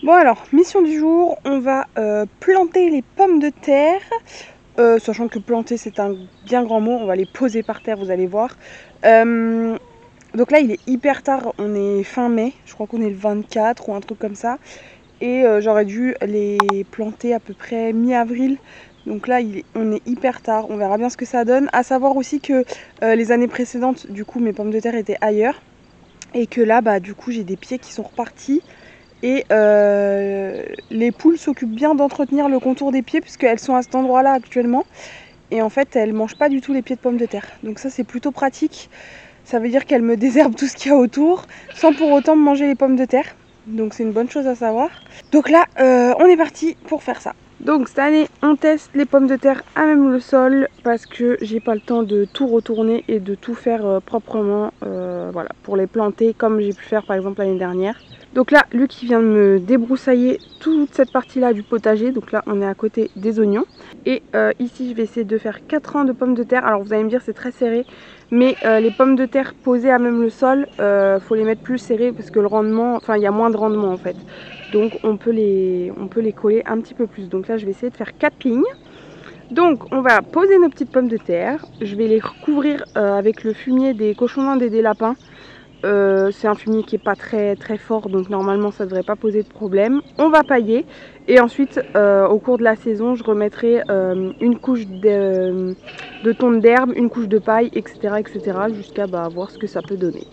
Bon alors, mission du jour, on va planter les pommes de terre. Sachant que planter c'est un bien grand mot, on va les poser par terre, vous allez voir. Donc là il est hyper tard, on est fin mai, je crois qu'on est le 24 ou un truc comme ça. Et j'aurais dû les planter à peu près mi-avril. Donc là on est hyper tard, on verra bien ce que ça donne. À savoir aussi que les années précédentes, du coup mes pommes de terre étaient ailleurs. Et que là bah du coup j'ai des pieds qui sont repartis. Et les poules s'occupent bien d'entretenir le contour des pieds puisqu'elles sont à cet endroit là actuellement. Et en fait elles mangent pas du tout les pieds de pommes de terre. Donc ça c'est plutôt pratique. Ça veut dire qu'elles me désherbent tout ce qu'il y a autour sans pour autant me manger les pommes de terre. Donc c'est une bonne chose à savoir. Donc là on est parti pour faire ça. Donc cette année on teste les pommes de terre à même le sol parce que j'ai pas le temps de tout retourner et de tout faire proprement, voilà, pour les planter comme j'ai pu faire par exemple l'année dernière. Donc là Luc il vient de me débroussailler toute cette partie là du potager. Donc là on est à côté des oignons. Et ici je vais essayer de faire 4 rangs de pommes de terre. Alors vous allez me dire c'est très serré, mais les pommes de terre posées à même le sol, faut les mettre plus serrées parce que le rendement, enfin il y a moins de rendement en fait. Donc on peut les coller un petit peu plus. Donc là je vais essayer de faire 4 lignes. Donc on va poser nos petites pommes de terre. Je vais les recouvrir avec le fumier des cochons d'Inde et des lapins. C'est un fumier qui est pas très fort, donc normalement ça devrait pas poser de problème. On va pailler et ensuite au cours de la saison je remettrai une couche de tonte d'herbe, une couche de paille, etc. jusqu'à voir ce que ça peut donner.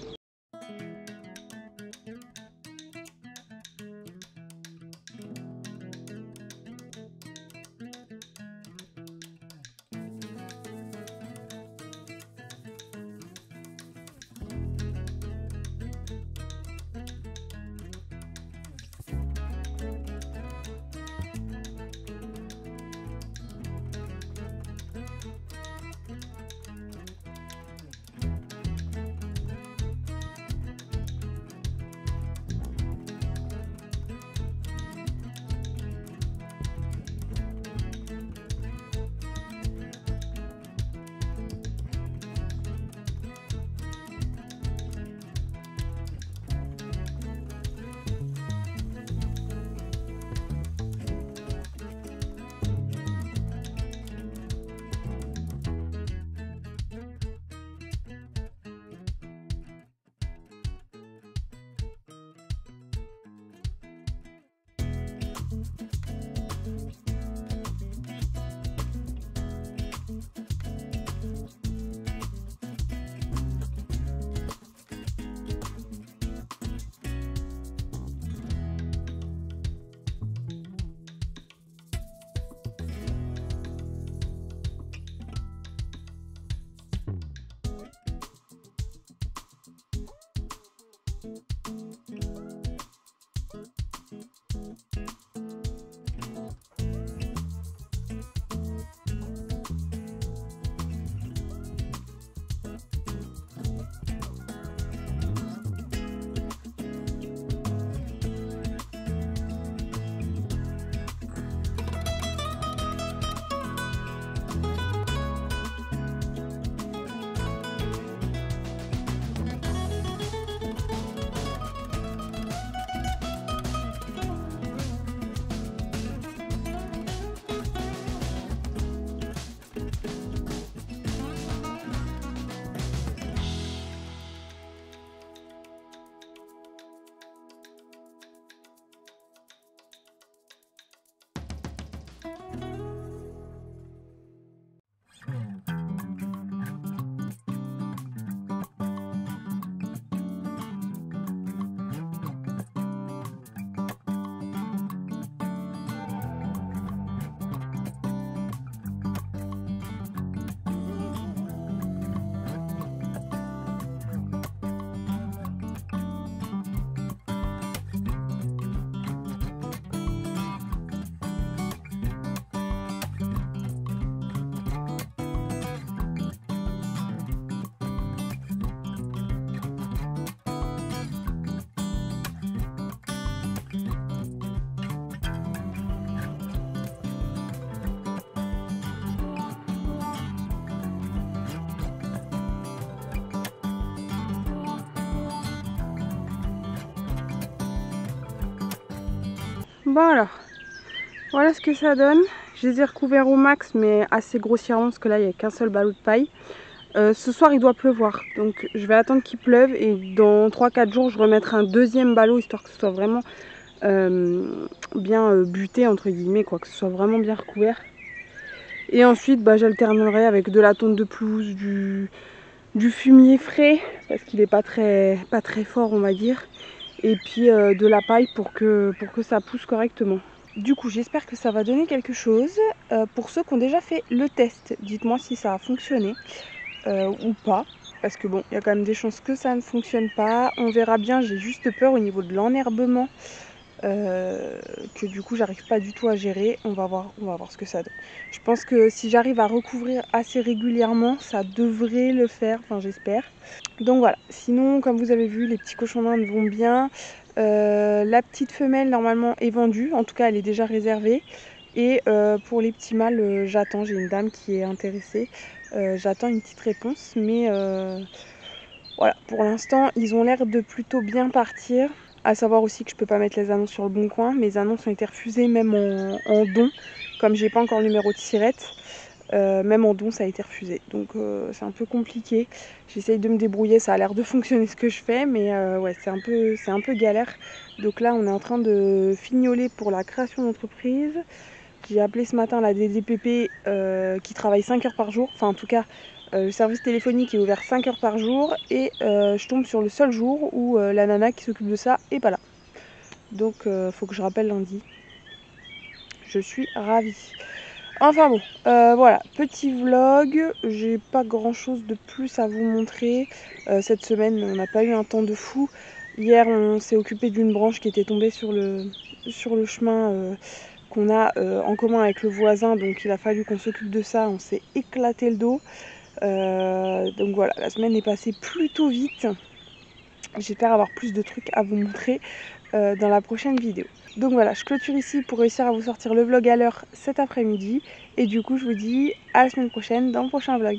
Bon alors, voilà ce que ça donne. Je les ai recouverts au max, mais assez grossièrement parce que là il n'y a qu'un seul ballot de paille. Ce soir il doit pleuvoir, donc je vais attendre qu'il pleuve et dans 3-4 jours je remettrai un deuxième ballot histoire que ce soit vraiment bien buté entre guillemets, quoi, que ce soit vraiment bien recouvert. Et ensuite j'alternerai avec de la tonte de pelouse, du fumier frais parce qu'il n'est pas très fort on va dire, et puis de la paille pour que ça pousse correctement. Du coup j'espère que ça va donner quelque chose. Pour ceux qui ont déjà fait le test, dites-moi si ça a fonctionné ou pas, parce que bon, il y a quand même des chances que ça ne fonctionne pas. On verra bien, j'ai juste peur au niveau de l'enherbement que du coup j'arrive pas du tout à gérer. On va voir ce que ça donne. Je pense que si j'arrive à recouvrir assez régulièrement, ça devrait le faire, enfin j'espère. Donc voilà, sinon comme vous avez vu, les petits cochons d'Inde vont bien. La petite femelle normalement est vendue, en tout cas elle est déjà réservée. Et pour les petits mâles, j'attends, j'ai une dame qui est intéressée. J'attends une petite réponse, mais voilà, pour l'instant ils ont l'air de plutôt bien partir. À savoir aussi que je peux pas mettre les annonces sur le bon coin. Mes annonces ont été refusées même en don, comme j'ai pas encore le numéro de sirette. Même en don ça a été refusé, donc c'est un peu compliqué. J'essaye de me débrouiller, ça a l'air de fonctionner ce que je fais, mais ouais, c'est un peu galère. Donc là on est en train de fignoler pour la création d'entreprise. J'ai appelé ce matin la DDPP qui travaille 5 heures par jour, enfin en tout cas le service téléphonique est ouvert 5 heures par jour, et je tombe sur le seul jour où la nana qui s'occupe de ça est pas là. Donc faut que je rappelle lundi. Je suis ravie. Enfin bon, voilà, petit vlog, j'ai pas grand chose de plus à vous montrer. Cette semaine on n'a pas eu un temps de fou. Hier on s'est occupé d'une branche qui était tombée sur le chemin qu'on a en commun avec le voisin, donc il a fallu qu'on s'occupe de ça, on s'est éclaté le dos. Donc voilà, la semaine est passée plutôt vite. J'espère avoir plus de trucs à vous montrer dans la prochaine vidéo. Donc voilà, je clôture ici pour réussir à vous sortir le vlog à l'heure cet après-midi. Et du coup, je vous dis à la semaine prochaine dans le prochain vlog.